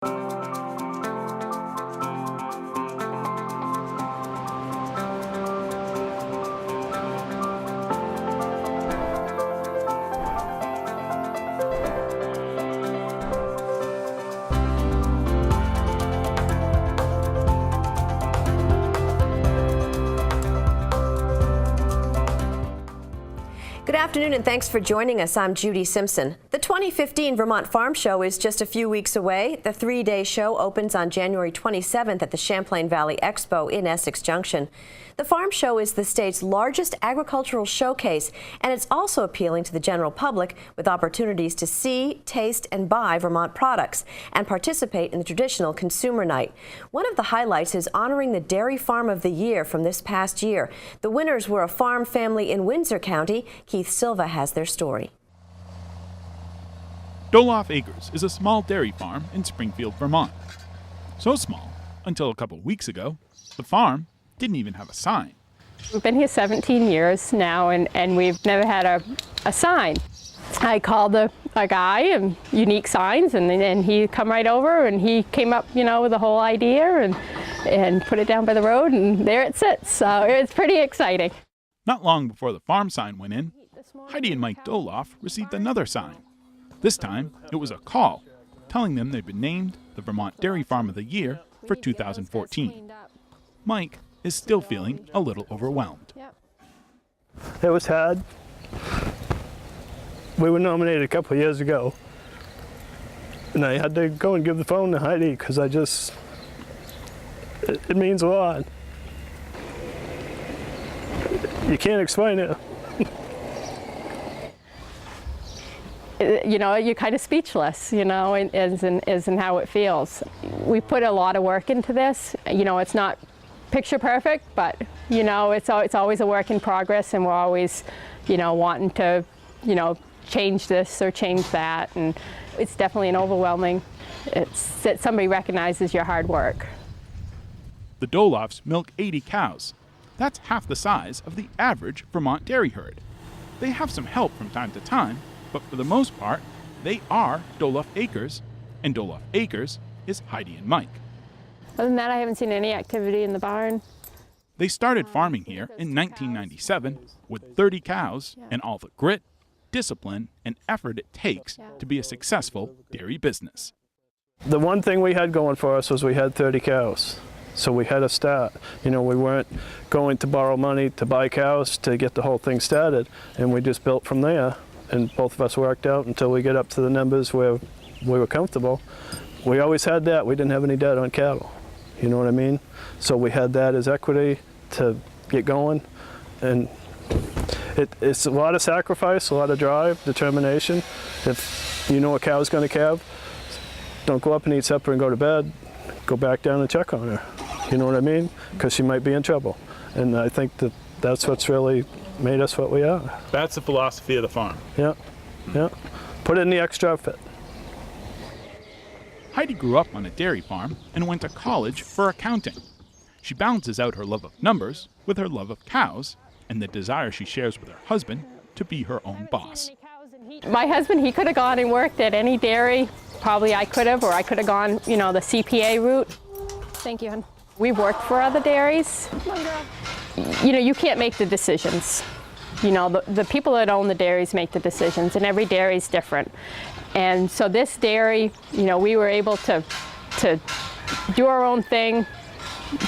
Good afternoon and thanks for joining us. I'm Judy Simpson. The 2015 Vermont Farm Show is just a few weeks away. The three-day show opens on January 27th at the Champlain Valley Expo in Essex Junction. The Farm Show is the state's largest agricultural showcase, and it's also appealing to the general public with opportunities to see, taste, and buy Vermont products and participate in the traditional consumer night. One of the highlights is honoring the Dairy Farm of the Year from this past year. The winners were a farm family in Windsor County. Keith Silva has their story. Doloff Acres is a small dairy farm in Springfield, Vermont. So small, until a couple weeks ago, the farm didn't even have a sign. We've been here 17 years now, and we've never had a sign. I called a guy in Unique Signs, and he come right over, and he came up, with the whole idea and put it down by the road, and there it sits. So it's pretty exciting. Not long before the farm sign went in, Heidi and Mike Doloff received another sign. This time, it was a call telling them they'd been named the Vermont Dairy Farm of the Year for 2014. Mike is still feeling a little overwhelmed. It was hard. We were nominated a couple of years ago, and I had to go and give the phone to Heidi because it means a lot. You can't explain it. You're kind of speechless, as in how it feels. We put a lot of work into this. It's not picture perfect, but, it's always a work in progress, and we're always, wanting to, change this or change that. And it's definitely an overwhelming, it's that somebody recognizes your hard work. The Doloffs milk 80 cows. That's half the size of the average Vermont dairy herd. They have some help from time to time, but for the most part, they are Doloff Acres, and Doloff Acres is Heidi and Mike. Other than that, I haven't seen any activity in the barn. They started farming here in 1997 with 30 cows and all the grit, discipline, and effort it takes to be a successful dairy business. The one thing we had going for us was we had 30 cows. So we had a start. We weren't going to borrow money to buy cows to get the whole thing started, and we just built from there. And both of us worked out until we get up to the numbers where we were comfortable. We always had that. We didn't have any debt on cattle. You know what I mean? So we had that as equity to get going. And it's a lot of sacrifice, a lot of drive, determination. If you know a cow's going to calve, don't go up and eat supper and go to bed. Go back down and check on her. You know what I mean? Because she might be in trouble. And I think that's what's really made us what we are. That's the philosophy of the farm. Yeah. Put it in the extra outfit. Heidi grew up on a dairy farm and went to college for accounting. She balances out her love of numbers with her love of cows and the desire she shares with her husband to be her own boss. My husband, he could have gone and worked at any dairy. Probably I could have, or I could have gone, the CPA route. Thank you, hon. We've worked for other dairies. You can't make the decisions. The people that own the dairies make the decisions, and every dairy is different. And so this dairy, we were able to do our own thing,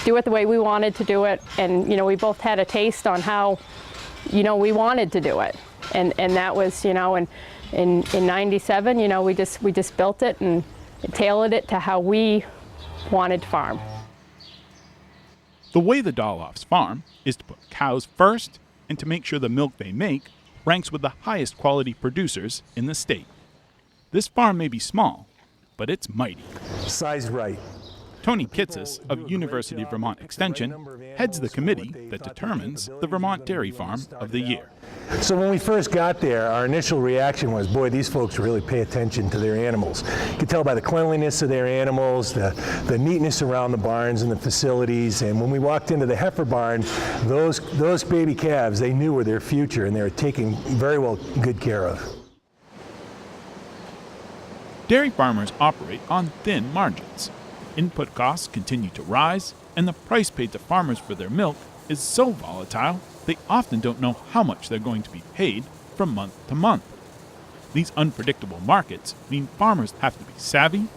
do it the way we wanted to do it, and we both had a taste on how, we wanted to do it, and that was, in 97, we just built it and tailored it to how we wanted to farm. The way the Doloffs farm is to put cows first and to make sure the milk they make ranks with the highest quality producers in the state. This farm may be small, but it's mighty. Sized right. Tony Kitsis of University of Vermont Extension heads the committee that determines the Vermont Dairy Farm of the Year. So when we first got there, our initial reaction was, boy, these folks really pay attention to their animals. You could tell by the cleanliness of their animals, the neatness around the barns and the facilities. And when we walked into the heifer barn, those baby calves, they knew were their future, and they were taken very well good care of. Dairy farmers operate on thin margins. Input costs continue to rise, and the price paid to farmers for their milk is so volatile they often don't know how much they're going to be paid from month to month. These unpredictable markets mean farmers have to be savvy,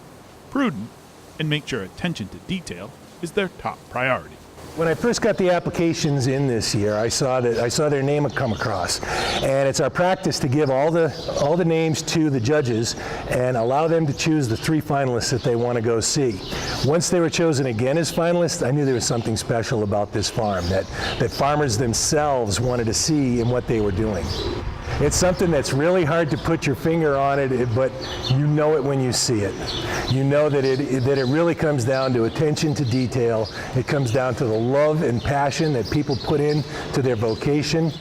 prudent, and make sure attention to detail is their top priority. When I first got the applications in this year, I saw their name come across, and it's our practice to give all the names to the judges and allow them to choose the 3 finalists that they want to go see. Once they were chosen again as finalists, I knew there was something special about this farm that farmers themselves wanted to see in what they were doing. It's something that's really hard to put your finger on it, but you know it when you see it. You know that it really comes down to attention to detail. It comes down to the love and passion that people put into their vocation.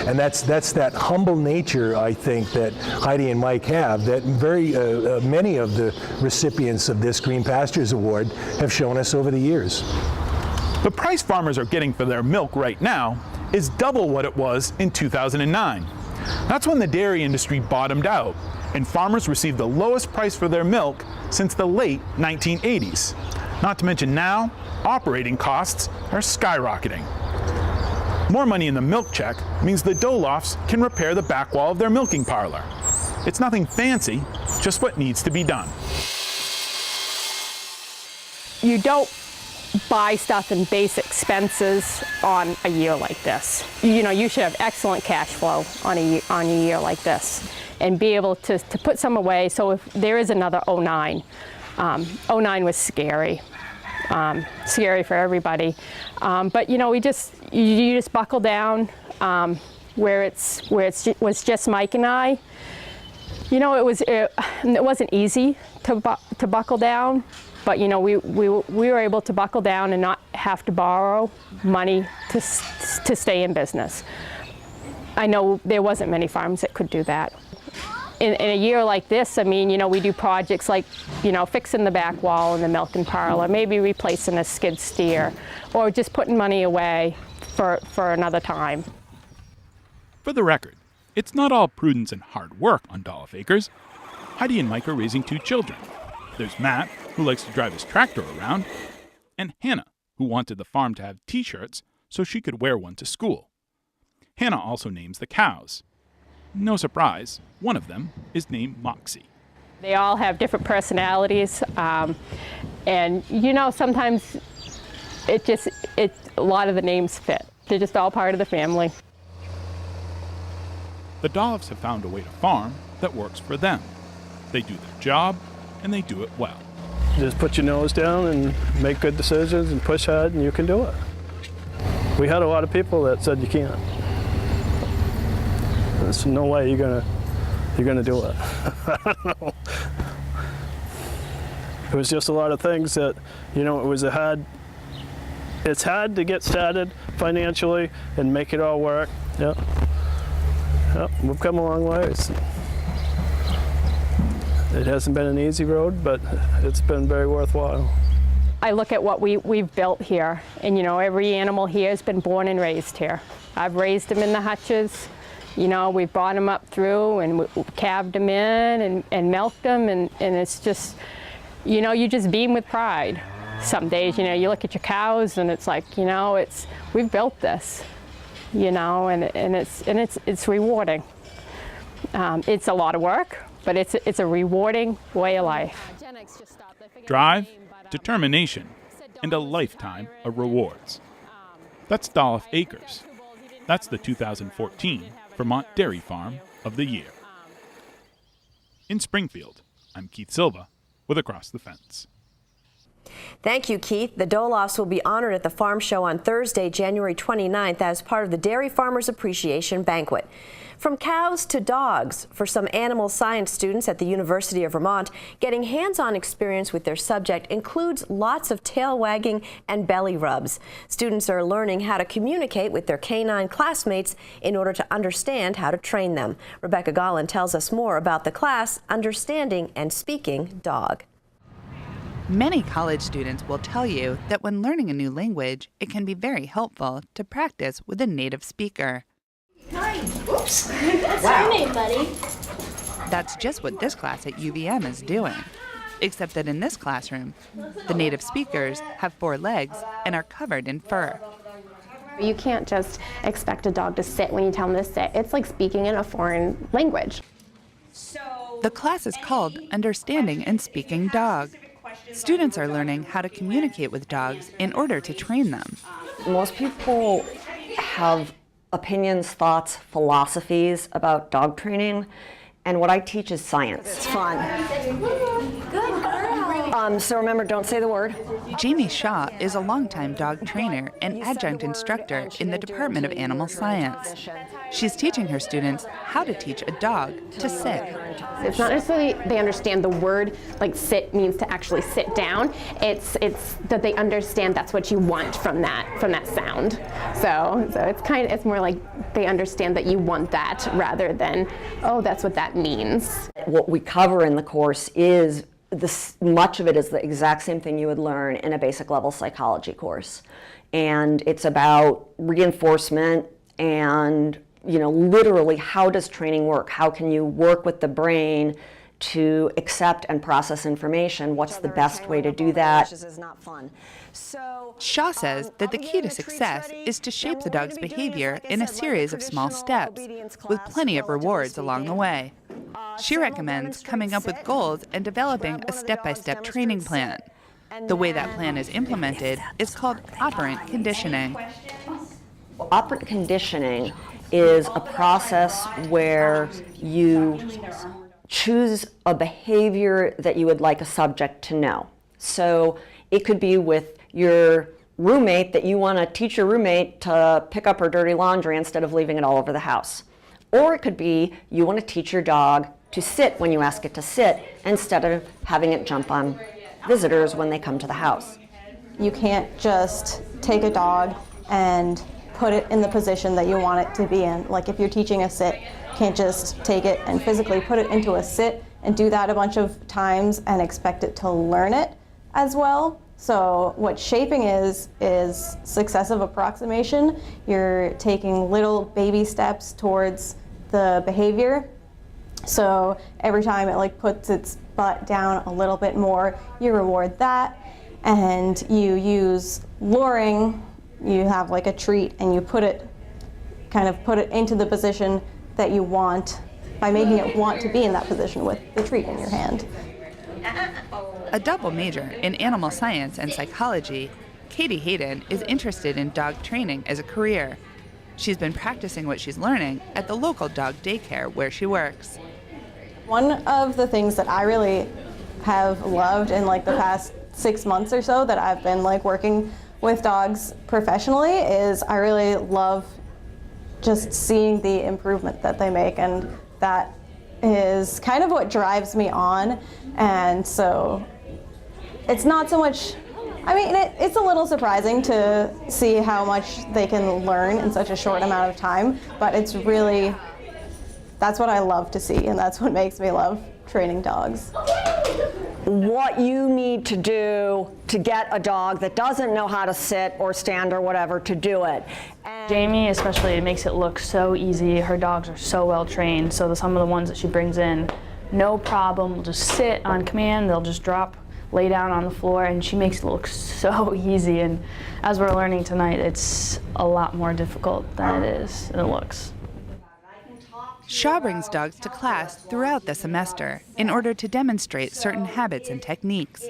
And that's that humble nature, I think, that Heidi and Mike have, that many of the recipients of this Green Pastures Award have shown us over the years. The price farmers are getting for their milk right now is double what it was in 2009. That's when the dairy industry bottomed out, and farmers received the lowest price for their milk since the late 1980s. Not to mention now, operating costs are skyrocketing. More money in the milk check means the Dolofs can repair the back wall of their milking parlor. It's nothing fancy, just what needs to be done. You don't buy stuff and base expenses on a year like this. You know, you should have excellent cash flow on a year like this and be able to put some away. So if there is another 09, 09 was scary. Scary for everybody. But you know, you just buckle down where it was just Mike and I. You know, it wasn't easy to buckle down. But you know, we were able to buckle down and not have to borrow money to stay in business. I know there wasn't many farms that could do that. In a year like this, I mean, you know, we do projects like, you know, fixing the back wall in the milking parlor, maybe replacing a skid steer, or just putting money away for another time. For the record, it's not all prudence and hard work on Dolof Acres. Heidi and Mike are raising 2 children. There's Matt, who likes to drive his tractor around, and Hannah, who wanted the farm to have t-shirts so she could wear one to school. Hannah also names the cows. No surprise, one of them is named Moxie. They all have different personalities, and you know, sometimes a lot of the names fit. They're just all part of the family. The Dolofs have found a way to farm that works for them. They do their job, and they do it well. Just put your nose down and make good decisions and push hard, and you can do it. We had a lot of people that said you can't. There's no way you're gonna do it. I don't know. It was just a lot of things that, you know, it's hard to get started financially and make it all work. Yeah. Yep, we've come a long ways. It hasn't been an easy road, but it's been very worthwhile. I look at what we've built here, and you know, every animal here has been born and raised here. I've raised them in the hutches. You know, we've brought them up through and calved them in and milked them, and it's just, you know, you just beam with pride. Some days, you know, you look at your cows and it's like, you know, we've built this, you know, and it's rewarding. It's a lot of work, but it's a rewarding way of life. Drive, determination, and a lifetime of rewards. That's Dolof Acres. That's the 2014 Vermont Dairy Farm of the Year. In Springfield, I'm Keith Silva with Across the Fence. Thank you, Keith. The Dolofs will be honored at the farm show on Thursday, January 29th as part of the Dairy Farmers Appreciation Banquet. From cows to dogs, for some animal science students at the University of Vermont, getting hands-on experience with their subject includes lots of tail wagging and belly rubs. Students are learning how to communicate with their canine classmates in order to understand how to train them. Rebecca Gollin tells us more about the class, Understanding and Speaking Dog. Many college students will tell you that when learning a new language, it can be very helpful to practice with a native speaker. Hi. Oops. What's your name, buddy? That's just what this class at UVM is doing. Except that in this classroom, the native speakers have 4 legs and are covered in fur. You can't just expect a dog to sit when you tell them to sit. It's like speaking in a foreign language. The class is called Understanding and Speaking Dog. Students are learning how to communicate with dogs in order to train them. Most people have opinions, thoughts, philosophies about dog training, and what I teach is science. It's fun. Good girl. So remember, don't say the word. Jamie Shaw is a longtime dog trainer and adjunct instructor in the Department of Animal Science. She's teaching her students how to teach a dog to sit. It's not necessarily they understand the word, like sit means to actually sit down. It's that they understand that's what you want from that sound. So it's more like they understand that you want that rather than, oh, that's what that means. What we cover in the course is much of it is the exact same thing you would learn in a basic level psychology course. And it's about reinforcement and, literally how does training work? How can you work with the brain to accept and process information? What's the best way to do that? Shaw says that the key to success is to shape the dog's behavior in a series of small steps, with plenty of rewards along the way. She recommends coming up with goals and developing a step-by-step training plan. The way that plan is implemented is called operant conditioning. Operant conditioning is a process where you choose a behavior that you would like a subject to know. So it could be with your roommate that you want to teach your roommate to pick up her dirty laundry instead of leaving it all over the house. Or it could be you want to teach your dog to sit when you ask it to sit instead of having it jump on visitors when they come to the house. You can't just take a dog and put it in the position that you want it to be in. Like if you're teaching a sit, you can't just take it and physically put it into a sit and do that a bunch of times and expect it to learn it as well. So what shaping is successive approximation. You're taking little baby steps towards the behavior. So every time it puts its butt down a little bit more, you reward that. And you use luring. You have a treat and you put it into the position that you want by making it want to be in that position with the treat in your hand. A double major in animal science and psychology, Katie Hayden is interested in dog training as a career. She's been practicing what she's learning at the local dog daycare where she works. One of the things that I really have loved in the past 6 months or so that I've been working with dogs professionally is I really love just seeing the improvement that they make, and that is kind of what drives me on. And so it's not so much, it's a little surprising to see how much they can learn in such a short amount of time, but it's really, that's what I love to see, and that's what makes me love training dogs. What you need to do to get a dog that doesn't know how to sit or stand or whatever to do it. Jamie especially makes it look so easy. Her dogs are so well trained, so some of the ones that she brings in, no problem, will just sit on command, they'll just lay down on the floor, and she makes it look so easy. And as we're learning tonight, it's a lot more difficult than it looks. Shaw brings dogs to class throughout the semester in order to demonstrate certain habits and techniques.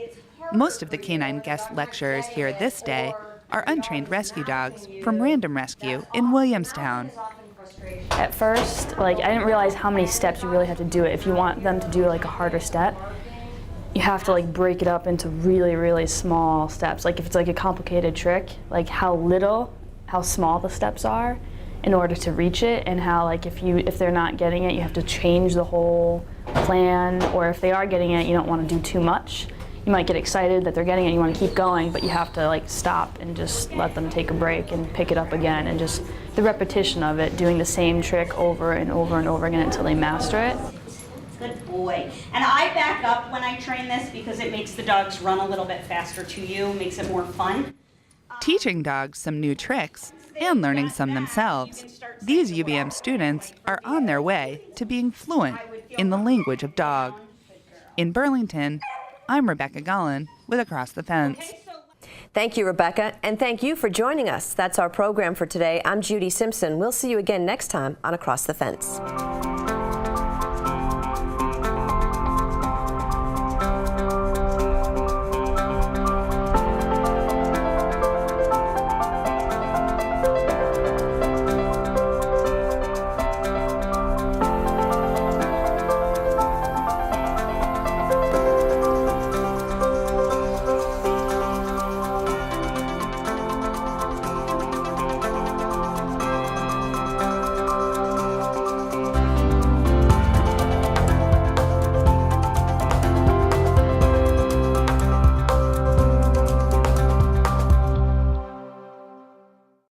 Most of the canine guest lecturers here this day are untrained rescue dogs from Random Rescue in Williamstown. At first, I didn't realize how many steps you really have to do it. If you want them to do a harder step, you have to break it up into really, really small steps. If it's a complicated trick, how small the steps are in order to reach it, and how if they're not getting it, you have to change the whole plan, or if they are getting it, you don't want to do too much. You might get excited that they're getting it, you want to keep going, but you have to stop and just let them take a break and pick it up again, and just the repetition of it, doing the same trick over and over and over again until they master it. Good boy. And I back up when I train this because it makes the dogs run a little bit faster to you, makes it more fun. Teaching dogs some new tricks and learning some themselves, these UVM students are on their way to being fluent in the language of dog. In Burlington, I'm Rebecca Gollin with Across the Fence. Thank you, Rebecca, and thank you for joining us. That's our program for today. I'm Judy Simpson. We'll see you again next time on Across the Fence.